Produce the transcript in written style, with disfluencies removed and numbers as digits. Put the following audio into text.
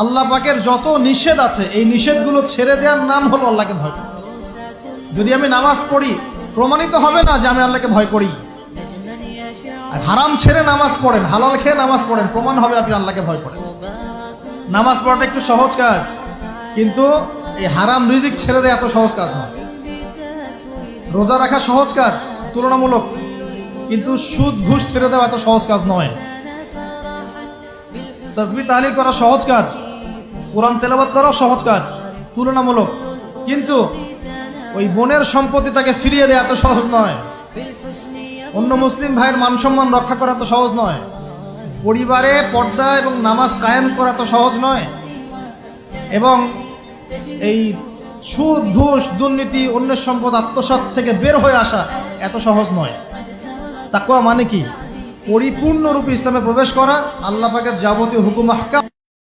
আল্লাহ পাকের যত নিষেধ আছে এই নিষেধগুলো ছেড়ে দেওয়ার নাম হলো আল্লাহকে ভয় করা। যদি আমি নামাজ পড়ি প্রমাণিত হবে না যে আমি আল্লাহকে ভয় করি। হারাম ছেড়ে নামাজ পড়েন, হালাল খেয়ে নামাজ পড়েন, প্রমাণ হবে আপনি আল্লাহকে ভয় করেন। নামাজ পড়াটা একটু সহজ কাজ, কিন্তু এই হারাম রিজিক ছেড়ে দেওয়া এত সহজ কাজ নয়। রোজা রাখা সহজ কাজ তুলনামূলক, কিন্তু সুদ ঘুষ ছেড়ে দেওয়া এত সহজ কাজ নয়। তাসবিহ তাহলিল করা সহজ কাজ, কোরআন তেলাওয়াত করাও সহজ কাজ তুলনামূলক, কিন্তু ওই বোনের সম্পত্তি তাকে ফিরিয়ে দেওয়া এত সহজ নয়। অন্য মুসলিম ভাইয়ের মান সম্মান রক্ষা করা তো সহজ নয়। পরিবারে পর্দা এবং নামাজ কায়েম করা তো সহজ নয়। এবং এই সুদ ঘুষ দুর্নীতি অন্যের সম্পদ আত্মসাৎ থেকে বের হয়ে আসা এত সহজ নয়। তাকওয়া মানে কি? পরিপূর্ণরূপে ইসলামে প্রবেশ করা, আল্লাহ পাকের যাবতীয় হুকুম আহকাম